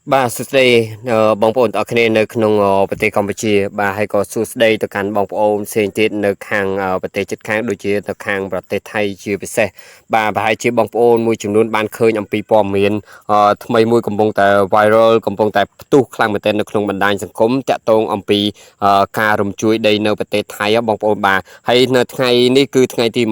បាទសួស្តីបងប្អូនទាំងអស់គ្នានៅក្នុងប្រទេសកម្ពុជាបាទហើយក៏សួស្តីទៅកាន់បងប្អូនផ្សេងទៀតនៅខាងប្រទេសជិតខាងដូចជាទៅខាងប្រទេសថៃជាពិសេសបាទប្រហែលជាបងប្អូនមួយចំនួនបានឃើញអំពីព័ត៌មានថ្មីមួយកំពុងតែ viral កំពុងតែផ្ទុះខ្លាំងមែនទែននៅក្នុងបណ្ដាញសង្គមតាក់ទងអំពីការរំជួយដីនៅប្រទេសថៃបងប្អូនបាទហើយនៅថ្ងៃនេះគឺថ្ងៃទី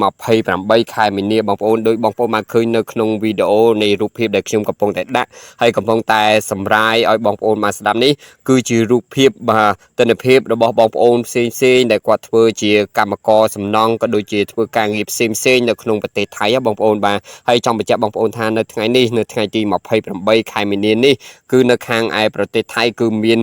28ខែមីនាបងប្អូនដោយបងប្អូនបានឃើញនៅក្នុងវីដេអូនៃរូបភាពដែលខ្ញុំកំពុងតែដាក់ហើយកំពុងតែសម្រាយឲ្យបងប្អូនបានស្ដាប់នេះគឺជារូបភាពទិដ្ឋភាពរបស់បងប្អូនផ្សេងដែលគាត់ធ្វើជាកម្មករសំណង់ក៏ដូចជាធ្វើការងារផ្សេងនៅក្នុងប្រទេសថៃបងប្អូនបាទហើយចង់បញ្ជាក់បងប្អូនថានៅថ្ងៃនេះនៅថ្ងៃទី28ខែមីនានេះគឺនៅខាងឯប្រទេសថៃគឺមាន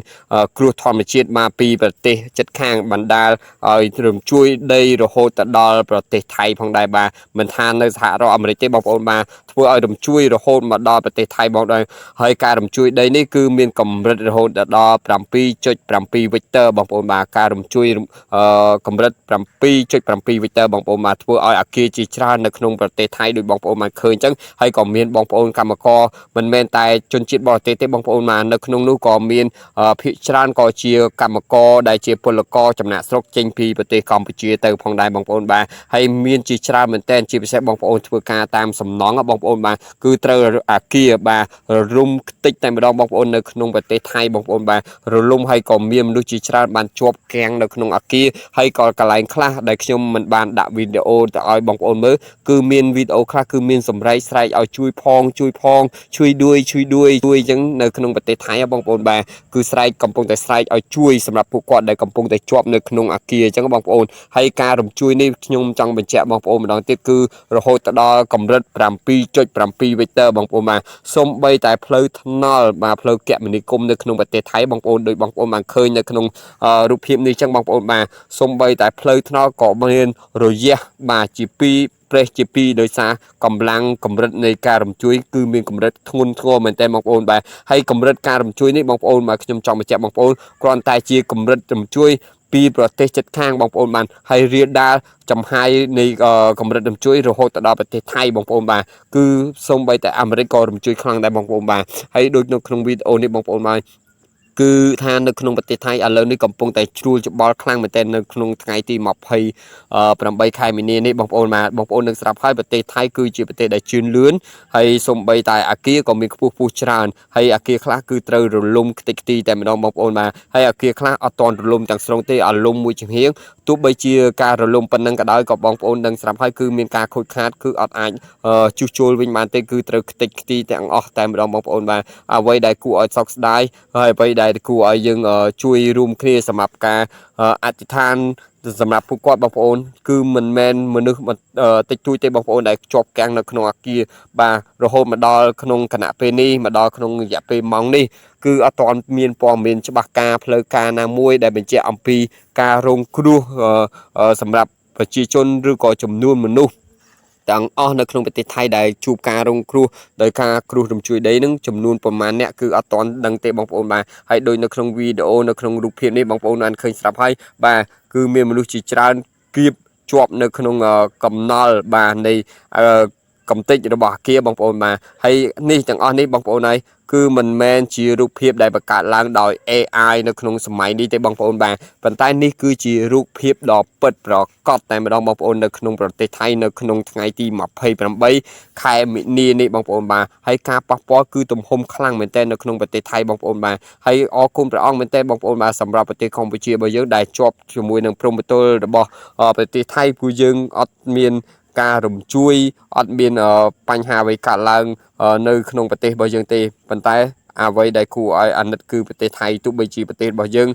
គ្រោះធម្មជាតិមកពីប្រទេសជិតខាងបណ្ដាលឲ្យរំជួយដីរហូតទៅដល់ប្រទេសថៃផងដែរបាទមិនថានៅសហរដ្ឋអាមេរិកទេបងប្អូនបាទធ្វើឲ្យរំជួយរហូតមកដល់ប្រទេសថៃបងដែរហើយការរំជួយដីនេះគឺមានកម្រិតរហូតដល់7.7 Richter បងប្អូនបាទការរំជួយកម្រិត7.7 Richter បងប្អូនបាទធ្វើឲ្យអគារជាច្រើននៅក្នុងប្រទេសថៃដោយបងប្អូនបានឃើញអញ្ចឹងហើយក៏មានបងប្អូនកម្មករមិនមែនតែជនជាតិបរទេសទេបងប្អូនបាទនៅក្នុងនោះក៏មានភាគច្រើនក៏ជាកម្មករដែលជាពលករចំណាក់ស្រុកចេញពីប្រទេសកម្ពុជាទៅផងដែរបងប្អូនបាទហើយមានជាច្រើនមែនតើជាពិសេសបងប្អូនធ្វើការតាមសំណង់បងប្អូនបាទគឺត្រូវអាគារបាទរំខ្ទេចតែម្ដងបងប្អូននៅក្នុងប្រទេសថៃបងប្អូនបាទរលំហើយក៏មានមនុស្សជាច្រើនបានជាប់គាំងនៅក្នុងអាគារហើយក៏កន្លែងខ្លះដែលខ្ញុំមិនបានដាក់វីដេអូទៅឲ្យបងប្អូនមើលគឺមានវីដេអូខ្លះគឺមានសម្រែកស្រែកឲ្យជួយផងជួយជួយអញ្ចឹងនៅក្នុងប្រទេសថៃបងប្អូនបាទគឺស្រែកកំពុងតែស្រែកឲ្យជួយសម្រាប់ពួកគាត់ដែលកំពុងតែជាប់នៅក្នុងអាគារអញ្ចឹងបងប្អូនហើយការរំជួយនេះខ្ញុំចង់បញ្ជាក់បងប្អូនម្ដងទៀតគឺរហូតដល់កម្រិត7.7 Richter បងប្អូនបាទសូម្បីតែផ្លូវថ្នល់បាទផ្លូវគមនាគមន៍នៅក្នុងប្រទេសថៃបងប្អូនដោយបងប្អូនបានឃើញនៅក្នុងរូបភាពនេះចឹងបងប្អូនបាទសូម្បីតែផ្លូវថ្នល់ក៏មានរយៈបាទជា2ប្រេះជា2ដោយសារកម្លាំងកម្រិតនៃការរំជួយគឺមានកម្រិតធ្ងន់ធ្ងរមែនតើបងប្អូនបាទហើយកម្រិតការរំជួយនេះបងប្អូនបាទខ្ញុំចង់បញ្ជាក់បងប្អូនគ្រាន់តែជាកម្រិតរំជួយពីប្រទេសជិតខាងបងប្អូនបានហើយរៀលដាលចំហាយនៃកម្រិតរំជួយរហូតទៅដល់ប្រទេសថៃបងប្អូនបាទគឺសូម្បីតែអាមេរិកក៏រំជួយខ្លាំងដែរបងប្អូនបាទហើយដូចនៅក្នុងវីដេអូនេះបងប្អូនបាទគឺថានៅក្នុងប្រទេសថៃឥឡូវនេះកំពុងតែជ្រួលច្បល់ខ្លាំងមែនទែននៅក្នុងថ្ងៃទី28ខែមីនានេះបងប្អូននឹងស្រាប់ហើយប្រទេសថៃគឺជាប្រទេសដែលជឿនលឿនហើយសូម្បីតែអាគារក៏មានខ្ពស់ច្រើនហើយអាគារខ្លះគឺត្រូវរលំខ្ទេចខ្ទីតែម្ដងបងប្អូនបាទហើយអាគារខ្លះអត់ទាន់រលំទាំងស្រុងទេអលំមួយចំហៀងទោះបីជាការរលំប៉ុណ្ណឹងក៏ដោយក៏បងប្អូននឹងស្រាប់ហើយគឺមានការខូចខាតគឺអត់អាចជួសជុលវិញបានទេគឺត្រូវខ្ទេចខ្ទីទាំងអស់តែម្ដងបងប្អូនបាទអ្វីដែលគួរឲ្យសោកស្ដាយហើយអ្វីដែលគួរឲ្យយើងជួយរួមគ្នាសម្រាប់ការអធិដ្ឋានសម្រាប់ពួកគាត់បងប្អូនគឺមិនមែនមនុស្សតិចតួចទេបងប្អូនដែលជាប់គាំងនៅក្នុងអាគារបាទរហូតមកដល់ក្នុងគណៈពេលនេះមកដល់ក្នុងរយៈពេលម៉ោងនេះគឺអត់ទាន់មានព័ត៌មានច្បាស់ការផ្លូវការណាមួយដែលបញ្ជាក់អំពីការរងគ្រោះសម្រាប់ប្រជាជនឬក៏ចំនួនមនុស្សទាំងអស់នៅក្នុងប្រទេសថៃដែលជួបការរងគ្រោះដោយការគ្រោះរំជួយដីនឹងចំនួនប្រមាណអ្នកគឺអត់ទាន់ដឹងទេបងប្អូនបាទហើយដូចនៅក្នុងវីដេអូនៅក្នុងរូបភាពនេះបងប្អូនបានឃើញស្រាប់ហើយបាទគឺមានមនុស្សជាច្រើនគៀបជាប់នៅក្នុងកំណល់បាទនៃកំទេចរបស់អាគារបងប្អូនបាទហើយនេះទាំងអស់នេះបងប្អូនហើយគឺមិនមែនជារូបភាពដែលបង្កើតឡើងដោយ AI នៅក្នុងសម័យនេះទេបងប្អូនបាទប៉ុន្តែនេះគឺជារូបភាពដ៏ពិតប្រាកដតែម្ដងបងប្អូននៅក្នុងប្រទេសថៃនៅក្នុងថ្ងៃទី28ខែមិនិនានេះបងប្អូនបាទហើយការប៉ះពាល់គឺទំហំខ្លាំងមែនទែននៅក្នុងប្រទេសថៃបងប្អូនបាទហើយអរគុណព្រះអង្គមែនទែនបងប្អូនបាទសម្រាប់ប្រទេសកម្ពុជារបស់យើងដែលជាប់ជាមួយនឹងព្រំប្រទល់របស់ប្រទេសថៃពួកយើងអត់មានការរំជួយអត់មានបញ្ហាអ្វីកើតឡើងនៅក្នុងប្រទេសរបស់យើងទេប៉ុន្តែអ្វីដែលគួរឲ្យអាណិតគឺប្រទេសថៃទោះបីជាប្រទេសរបស់យើង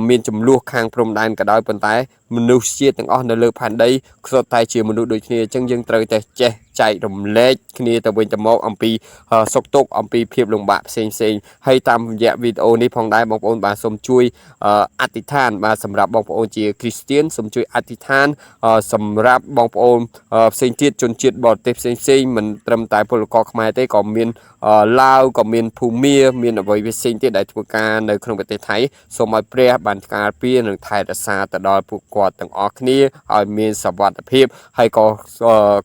មានចំនួនខាងព្រំដែនក៏ដោយប៉ុន្តែមនុស្សជាតិទាំងអស់នៅលើផែនដីគ្រាន់តែជាមនុស្សដូចគ្នាអញ្ចឹងយើងត្រូវតែចេះចែករំលែកគ្នាទៅវិញទៅមកអំពីសុខទុក្ខអំពីភាពលំបាកផ្សេងហើយតាមរយៈវីដេអូនេះផងដែរបងប្អូនបាទសូមជួយអធិដ្ឋានបាទសម្រាប់បងប្អូនជាគ្រីស្ទៀនសូមជួយអធិដ្ឋានសម្រាប់បងប្អូនផ្សេងទៀតជនជាតិបរទេសផ្សេងមិនត្រឹមតែពលករខ្មែរទេក៏មានឡាវក៏មានភូមាមានអ្វីផ្សេងទៀតដែលធ្វើការនៅក្នុងប្រទេសថៃសូមឲ្យព្រះបានការពារនិងថែរក្សាទៅដល់ពួកគាត់ទាំងអស់គ្នាឲ្យមានសុវត្ថិភាពហើយក៏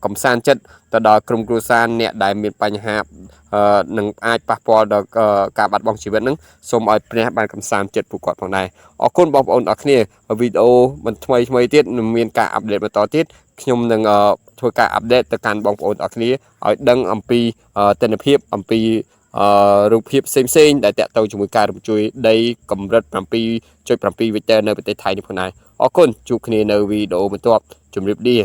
កំសាន្តចិត្ត ទៅដល់ក្រុមគ្រួសារអ្នកដែលមានបញ្ហានឹងអាចប៉ះពាល់ដល់ការបាត់បង់ជីវិតហ្នឹងសូមឲ្យព្រះបានកំសាន្តចិត្តពួកគាត់ផងដែរអរគុណបងប្អូនអរគ្នាវីដេអូមិនថ្មីទៀតនឹងមានការអាប់ដេតបន្តទៀតខ្ញុំនឹងធ្វើការអាប់ដេតទៅកាន់បងប្អូនអរគ្នាឲ្យដឹងអំពីទិន្នភាពអំពីរូបភាពផ្សេងដែលតាក់ទងជាមួយការរំជួយដីកម្រិត 7.7 វិកតើនៅប្រទេសថៃនេះផងដែរអរគុណជួបគ្នានៅវីដេអូបន្ទាប់ជម្រាបលា